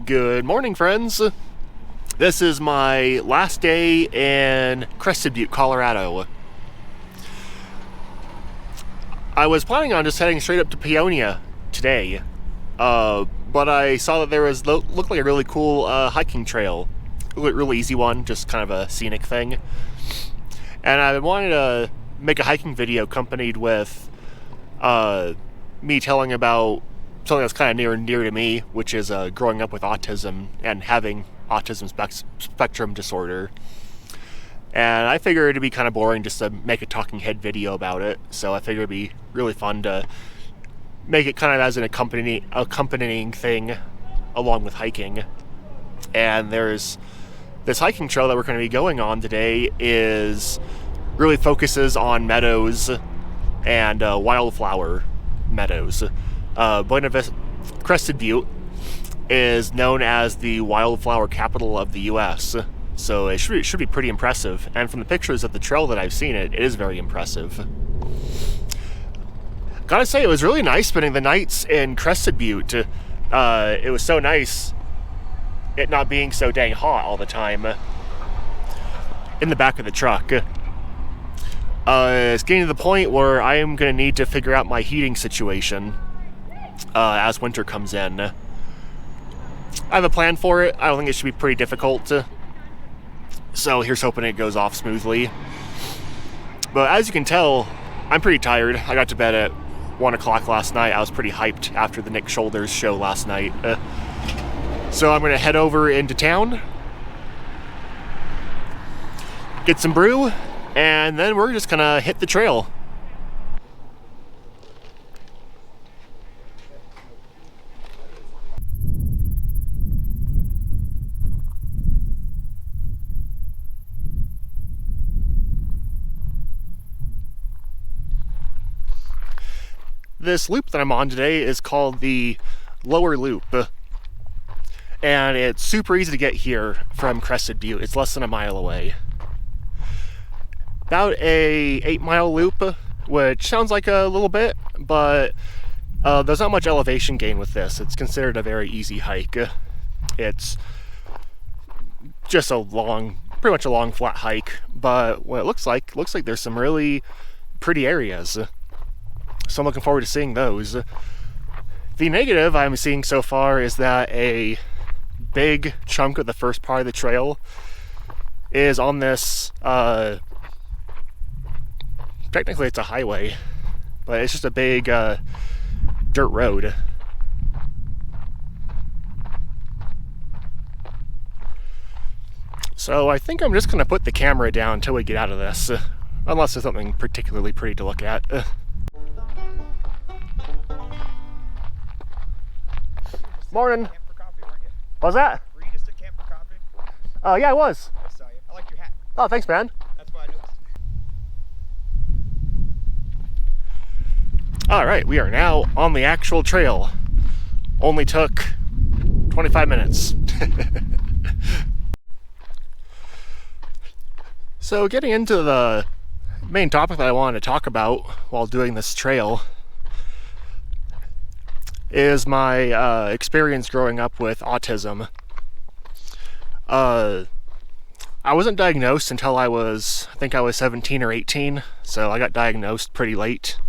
Good morning, friends. This is my last day in Crested Butte, Colorado. I was planning on just heading straight up to Peonia today, but I saw that there was looked like a really cool hiking trail, really easy one, just kind of a scenic thing. And I wanted to make a hiking video accompanied with me telling about something that's kind of near and dear to me, which is growing up with autism and having autism spectrum disorder. And I figured it'd be kind of boring just to make a talking head video about it, so I figured it'd be really fun to make it kind of as an accompanying thing along with hiking. And there's this hiking trail that we're going to be going on today really focuses on meadows and wildflower meadows. Crested Butte is known as the wildflower capital of the U.S., so it should be pretty impressive. And from the pictures of the trail that I've seen, it is very impressive. Gotta say, it was really nice spending the nights in Crested Butte. It was so nice it not being so dang hot all the time in the back of the truck. It's getting to the point where I am going to need to figure out my heating situation as winter comes in. I have a plan for it. I don't think it should be pretty difficult. So here's hoping it goes off smoothly. But as you can tell, I'm pretty tired. I got to bed at 1 o'clock last night. I was pretty hyped after the Nick Shoulders show last night. So I'm going to head over into town, get some brew, and then we're just going to hit the trail. This loop that I'm on today is called the Lower Loop, and it's super easy to get here from Crested Butte. It's less than a mile away. About a 8-mile loop, which sounds like a little bit, but there's not much elevation gain with this. It's considered a very easy hike. It's just pretty much a long flat hike, but what it looks like there's some really pretty areas. So I'm looking forward to seeing those. The negative I'm seeing so far is that a big chunk of the first part of the trail is on this, technically it's a highway, but it's just a big dirt road. So I think I'm just going to put the camera down until we get out of this, unless there's something particularly pretty to look at. Morning. Camp for coffee, weren't you? What was that? Were you just at camp for coffee? Oh, yeah, I was. I saw you. I liked your hat. Oh, thanks, man. That's why I noticed. All right, we are now on the actual trail. Only took 25 minutes. So getting into the main topic that I wanted to talk about while doing this trail is my experience growing up with autism. I wasn't diagnosed until I think I was 17 or 18, so I got diagnosed pretty late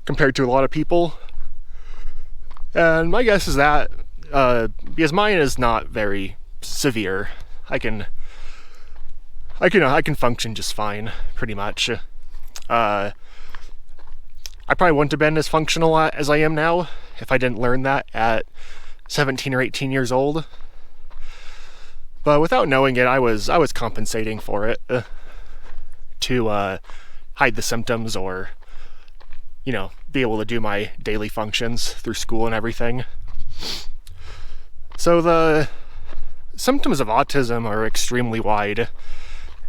compared to a lot of people. And my guess is that because mine is not very severe, I can function just fine, pretty much. I probably wouldn't have been as functional as I am now if I didn't learn that at 17 or 18 years old. But without knowing it, I was compensating for it to hide the symptoms or, be able to do my daily functions through school and everything. So the symptoms of autism are extremely wide,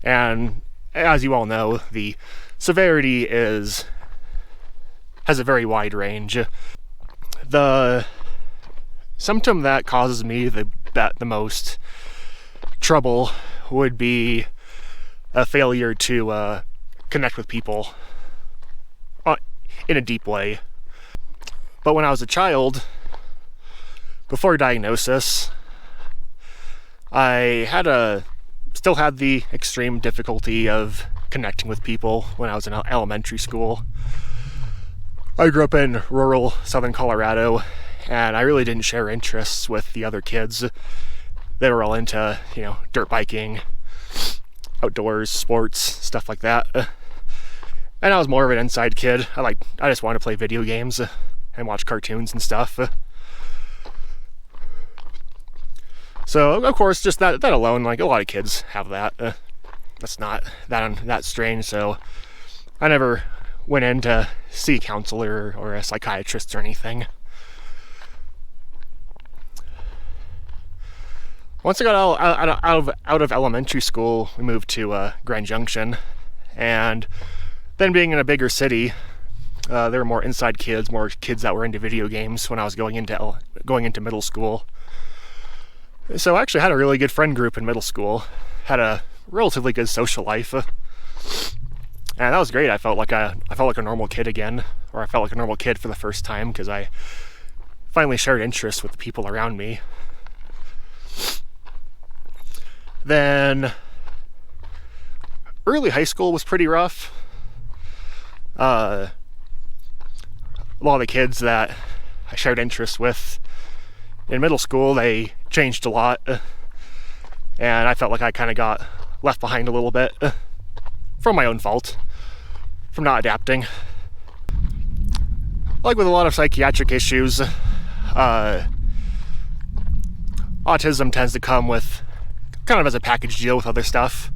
and as you all know, the severity has a very wide range. The symptom that causes me the most trouble would be a failure to connect with people in a deep way. But when I was a child, before diagnosis, still had the extreme difficulty of connecting with people when I was in elementary school. I grew up in rural southern Colorado, and I really didn't share interests with the other kids. They were all into, dirt biking, outdoors, sports, stuff like that. And I was more of an inside kid. I just wanted to play video games and watch cartoons and stuff. So, of course, just that alone, like a lot of kids have that. That's not that strange. So I never went in to see a counselor or a psychiatrist or anything. Once I got out of elementary school, we moved to Grand Junction, and then being in a bigger city, there were more inside kids, more kids that were into video games when I was going into middle school. So I actually had a really good friend group in middle school, had a relatively good social life, and that was great. I felt like a normal kid again, or I felt like a normal kid for the first time because I finally shared interests with the people around me. Then early high school was pretty rough. A lot of the kids that I shared interests with in middle school, they changed a lot, and I felt like I kind of got left behind a little bit from my own fault, from not adapting. Like with a lot of psychiatric issues, autism tends to come with kind of as a package deal with other stuff.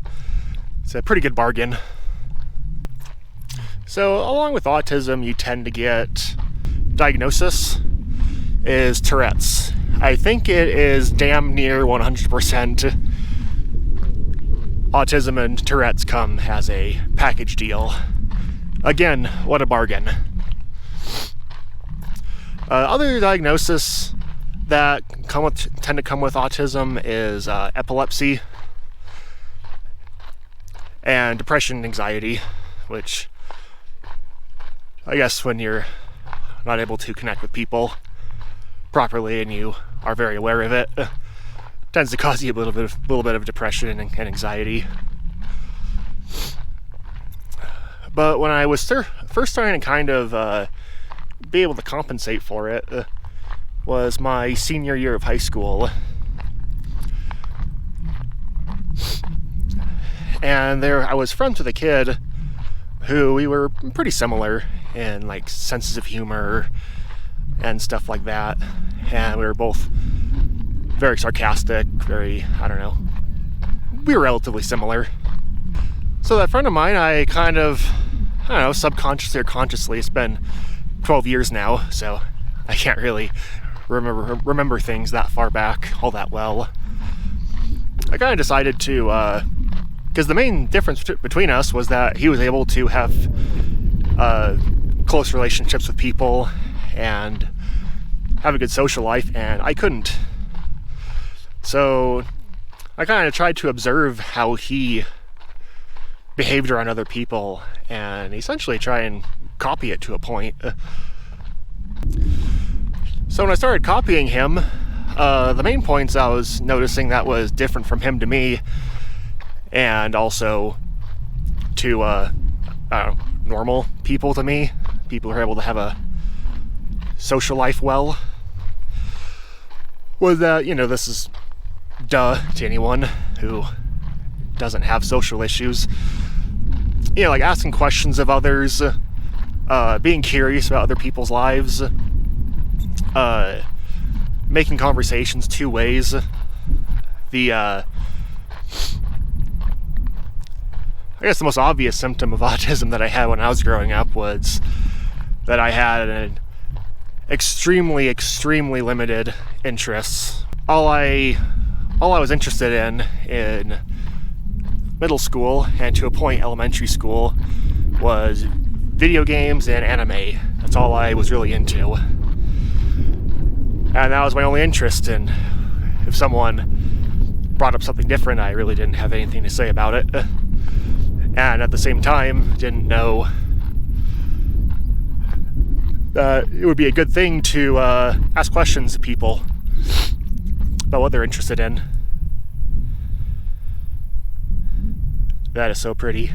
It's a pretty good bargain. So along with autism, you tend to get diagnosis is Tourette's. I think it is damn near 100% autism and Tourette's come as a package deal. Again, what a bargain. Other diagnoses that tend to come with autism is epilepsy and depression and anxiety, which I guess when you're not able to connect with people properly and you are very aware of it, tends to cause you a little bit of depression and anxiety. But when I was first starting to kind of be able to compensate for it was my senior year of high school. And there I was friends with a kid who we were pretty similar in like senses of humor and stuff like that. And we were both very sarcastic, we were relatively similar. So that friend of mine, I kind of, subconsciously or consciously, it's been 12 years now, so I can't really remember things that far back all that well. I kind of decided to, because the main difference between us was that he was able to have close relationships with people and have a good social life, and I couldn't. So I kind of tried to observe how he behaved around other people and essentially try and copy it to a point. So when I started copying him, the main points I was noticing that was different from him to me, and also to normal people to me, people who are able to have a social life well, was that, this is duh to anyone who doesn't have social issues. Like asking questions of others, being curious about other people's lives, making conversations two ways. I guess the most obvious symptom of autism that I had when I was growing up was that I had an extremely limited interests. All I was interested in middle school and to a point elementary school was video games and anime. That's all I was really into. And that was my only interest, and if someone brought up something different, I really didn't have anything to say about it. And at the same time, didn't know it would be a good thing to ask questions to people about what they're interested in. That is so pretty.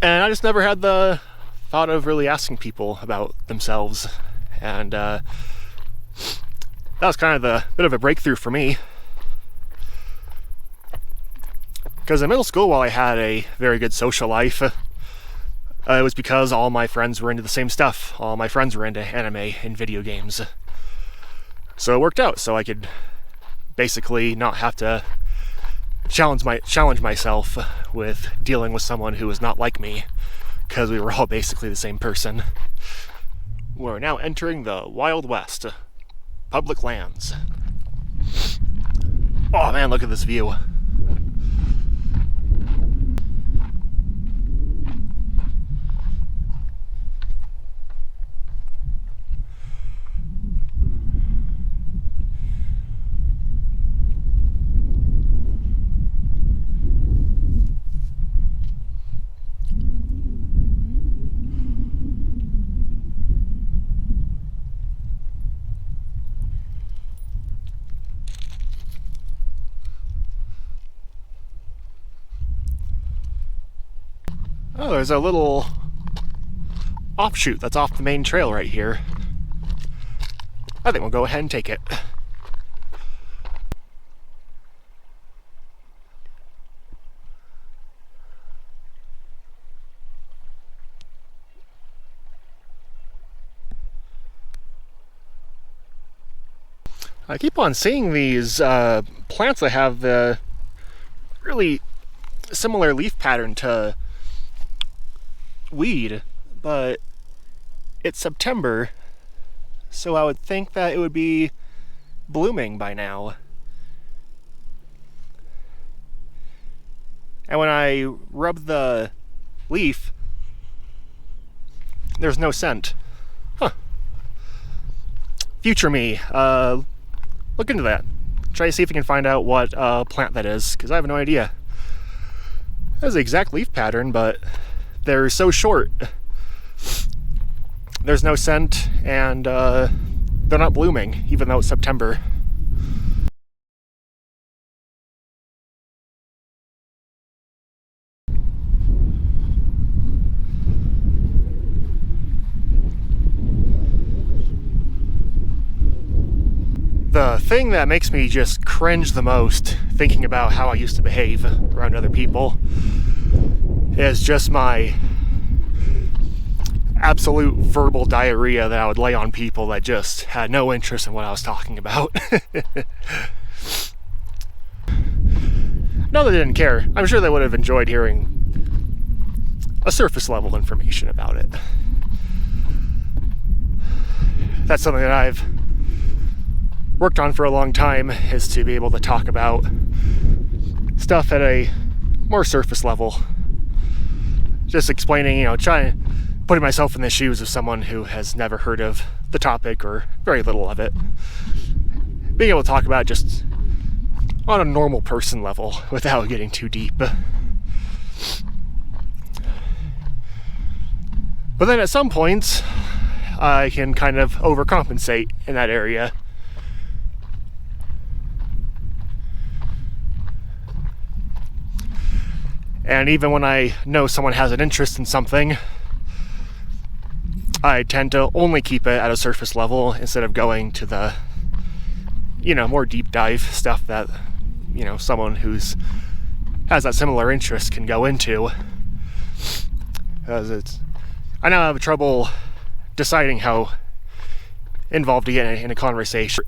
And I just never had the thought of really asking people about themselves. And that was kind of the bit of a breakthrough for me. Because in middle school, while I had a very good social life, it was because all my friends were into the same stuff. All my friends were into anime and video games. So it worked out, so I could basically not have to challenge myself with dealing with someone who was not like me, because we were all basically the same person. We're now entering the Wild West. Public lands. Oh man, look at this view. Oh, there's a little offshoot that's off the main trail right here. I think we'll go ahead and take it. I keep on seeing these plants that have the really similar leaf pattern to weed, but it's September, so I would think that it would be blooming by now. And when I rub the leaf, there's no scent. Huh. Future me, look into that. Try to see if you can find out what plant that is, because I have no idea. That's the exact leaf pattern, but they're so short. There's no scent, and they're not blooming, even though it's September. The thing that makes me just cringe the most, thinking about how I used to behave around other people, is just my absolute verbal diarrhea that I would lay on people that just had no interest in what I was talking about. No, they didn't care. I'm sure they would have enjoyed hearing a surface level information about it. That's something that I've worked on for a long time, is to be able to talk about stuff at a more surface level. Just explaining, putting myself in the shoes of someone who has never heard of the topic or very little of it. Being able to talk about it just on a normal person level without getting too deep. But then at some points, I can kind of overcompensate in that area. And even when I know someone has an interest in something, I tend to only keep it at a surface level instead of going to the, more deep dive stuff that, someone who's has that similar interest can go into. Because I now have trouble deciding how involved to get in a conversation.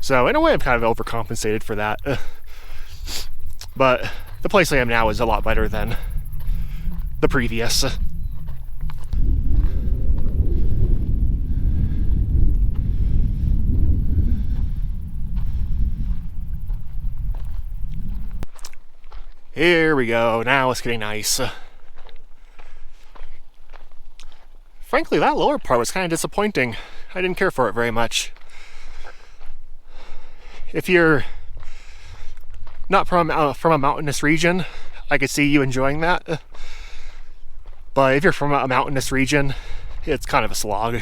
So in a way, I'm kind of overcompensated for that. But the place I am now is a lot better than the previous. Here we go. Now it's getting nice. Frankly, that lower part was kind of disappointing. I didn't care for it very much. If you're not from a mountainous region, I could see you enjoying that. But if you're from a mountainous region, it's kind of a slog.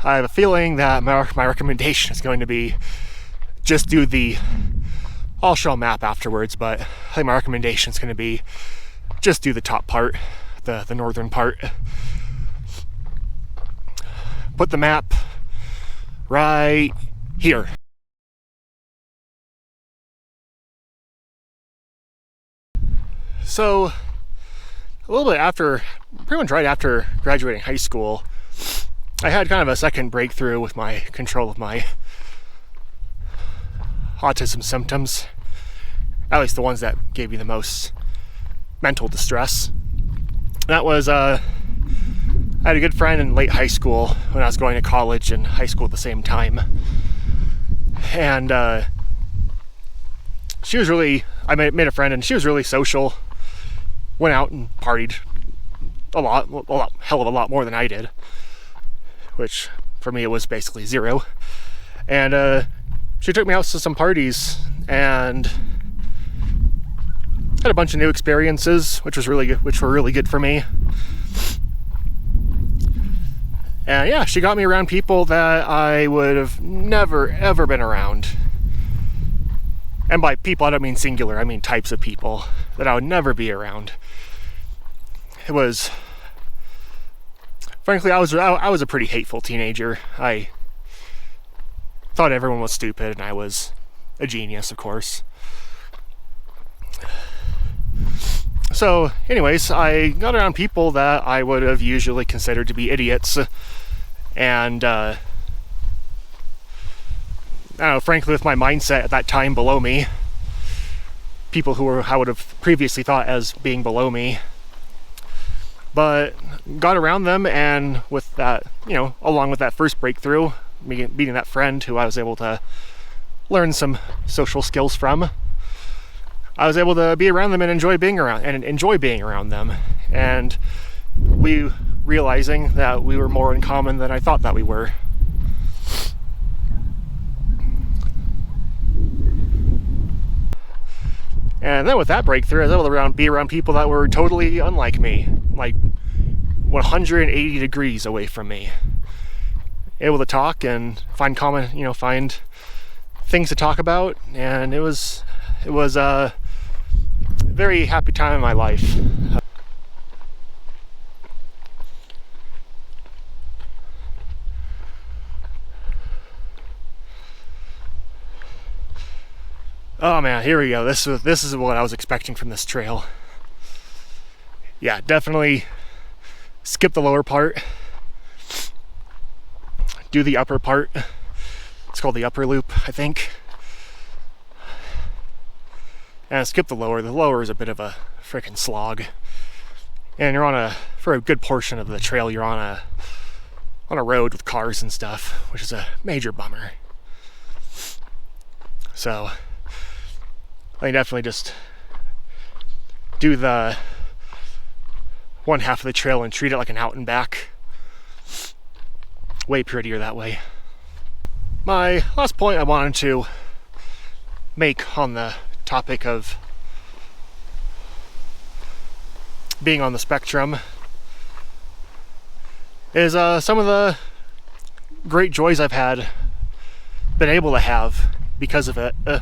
I have a feeling that my recommendation is going to be just do the, I'll show a map afterwards, but I think my recommendation is going to be just do the top part, the northern part. Put the map right here. So, a little bit after, pretty much right after graduating high school, I had kind of a second breakthrough with my control of my autism symptoms, at least the ones that gave me the most mental distress. That was, I had a good friend in late high school when I was going to college and high school at the same time. And she was really, I made a friend and she was really social, went out and partied a hell of a lot more than I did, which for me it was basically zero. And she took me out to some parties and had a bunch of new experiences, which were really good for me. And yeah, she got me around people that I would have never ever been around. And by people I don't mean singular, I mean types of people that I would never be around. It was, frankly, I was a pretty hateful teenager. I thought everyone was stupid and I was a genius, of course. So anyways, I got around people that I would have usually considered to be idiots, and I don't know, frankly, with my mindset at that time below me, people who I would have previously thought as being below me, but got around them, and with that, along with that first breakthrough, meeting that friend who I was able to learn some social skills from, I was able to be around them and enjoy being around them, and we realizing that we were more in common than I thought that we were. And then with that breakthrough, I was able to be around people that were totally unlike me, like 180 degrees away from me. Able to talk and find find things to talk about, and it was a very happy time in my life. Oh man, here we go. This is what I was expecting from this trail. Yeah, definitely skip the lower part. Do the upper part. It's called the upper loop, I think. And skip the lower. The lower is a bit of a freaking slog. And you're for a good portion of the trail, you're on a road with cars and stuff, which is a major bummer. So I definitely just do the one half of the trail and treat it like an out and back. Way prettier that way. My last point I wanted to make on the topic of being on the spectrum is some of the great joys I've been able to have because of it. Oh,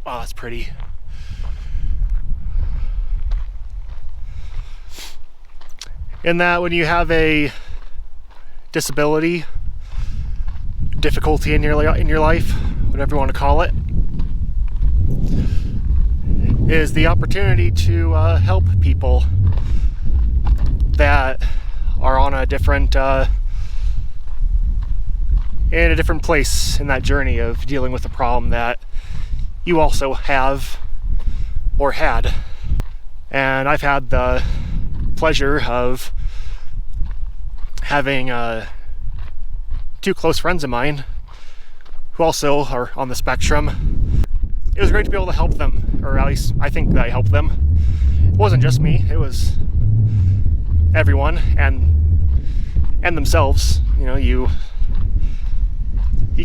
that's pretty. In that when you have a disability, difficulty in your life, whatever you want to call it, is the opportunity to help people that are on a different in a different place in that journey of dealing with a problem that you also have or had. And I've had the pleasure of having two close friends of mine who also are on the spectrum. It was great to be able to help them, or at least I think that I helped them. It wasn't just me, it was everyone and themselves. You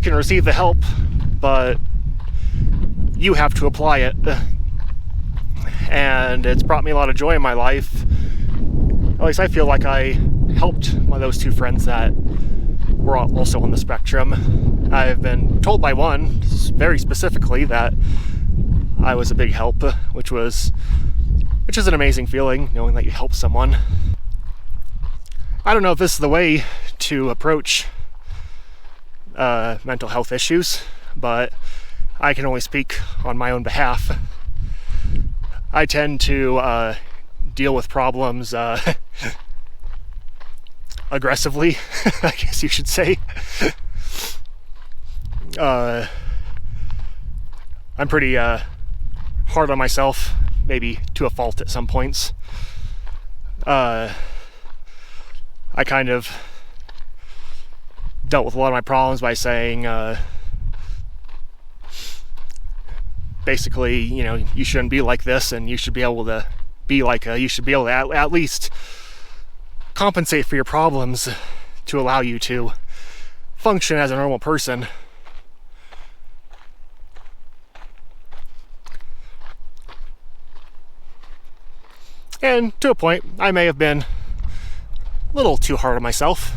can receive the help, but you have to apply it. And it's brought me a lot of joy in my life at least I feel like I helped those two friends that were also on the spectrum. I've been told by one very specifically that I was a big help, which is an amazing feeling, knowing that you help someone. I don't know if this is the way to approach mental health issues, but I can only speak on my own behalf. I tend to deal with problems aggressively, I guess you should say. I'm pretty hard on myself, maybe to a fault at some points. I kind of dealt with a lot of my problems by saying, basically, you shouldn't be like this, and you should be able to be like you should be able to at least compensate for your problems to allow you to function as a normal person. And to a point, I may have been a little too hard on myself.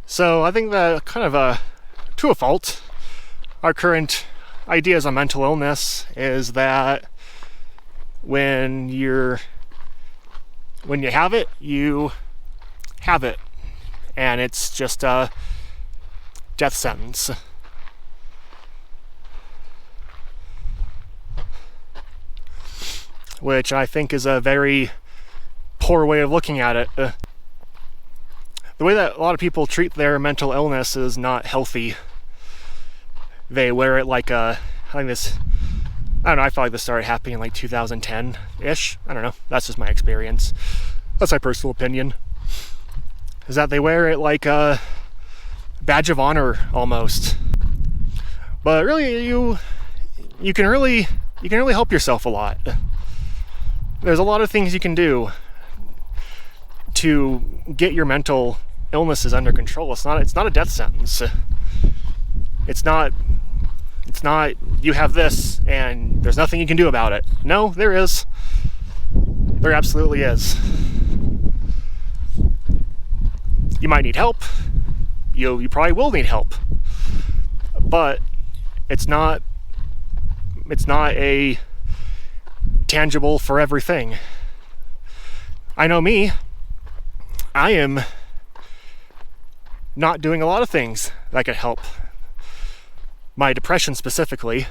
So I think that kind of to a fault, our current ideas on mental illness is that when you have it, you have it, and it's just a death sentence. Which I think is a very poor way of looking at it. The way that a lot of people treat their mental illness is not healthy. They wear it like I don't know, I feel like this started happening in like 2010-ish. I don't know, that's just my experience. That's my personal opinion. Is that they wear it like a badge of honor almost. But really, you can really help yourself a lot. There's a lot of things you can do to get your mental illnesses under control. It's not a death sentence. It's not you have this and there's nothing you can do about it. No, there is. There absolutely is. You might need help. You probably will need help. But it's not a tangible forever thing. I know me. I am not doing a lot of things that could help my depression specifically.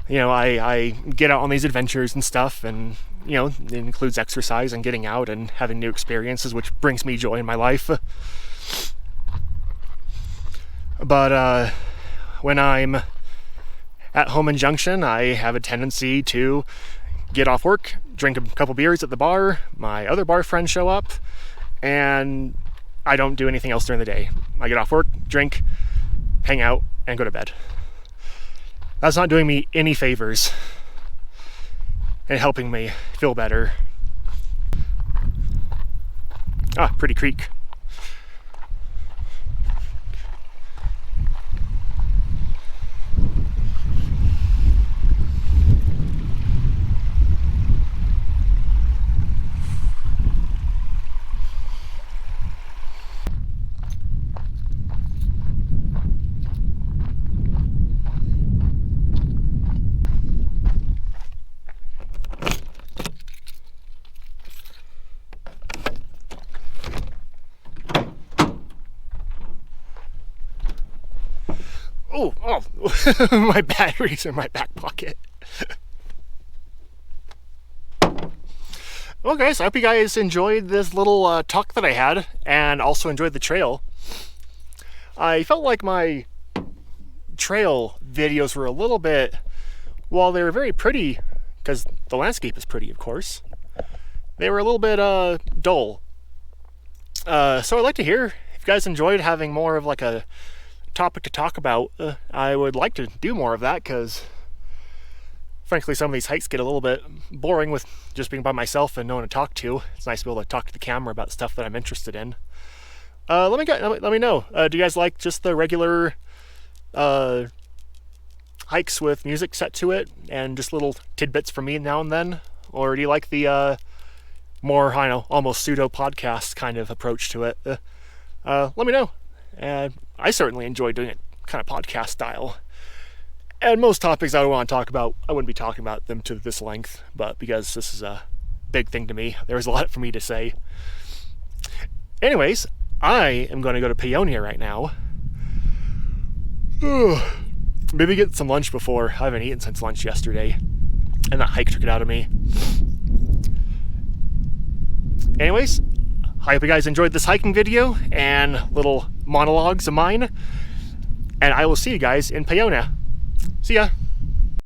I get out on these adventures and stuff, and it includes exercise and getting out and having new experiences, which brings me joy in my life. But when I'm at home in Junction, I have a tendency to get off work, drink a couple beers at the bar, my other bar friends show up, and I don't do anything else during the day. I get off work, drink, hang out, and go to bed. That's not doing me any favors and helping me feel better. Pretty creek. Oh, my batteries are in my back pocket. Well, guys, I hope you guys enjoyed this little talk that I had, and also enjoyed the trail. I felt like my trail videos were a little bit, while they were very pretty, because the landscape is pretty, of course, they were a little bit dull. So I'd like to hear if you guys enjoyed having more of like a topic to talk about. I would like to do more of that, because frankly some of these hikes get a little bit boring with just being by myself and no one to talk to. It's nice to be able to talk to the camera about stuff that I'm interested in. Let me know. Do you guys like just the regular hikes with music set to it and just little tidbits from me now and then? Or do you like the more, I don't know, almost pseudo-podcast kind of approach to it? Let me know. And I certainly enjoy doing it kind of podcast style. And most topics I want to talk about, I wouldn't be talking about them to this length, but because this is a big thing to me, there's a lot for me to say. Anyways, I am going to go to Peonia right now. Maybe get some lunch before. I haven't eaten since lunch yesterday, and that hike took it out of me. Anyways, I hope you guys enjoyed this hiking video and little monologues of mine, and I will see you guys in Peonia. See ya!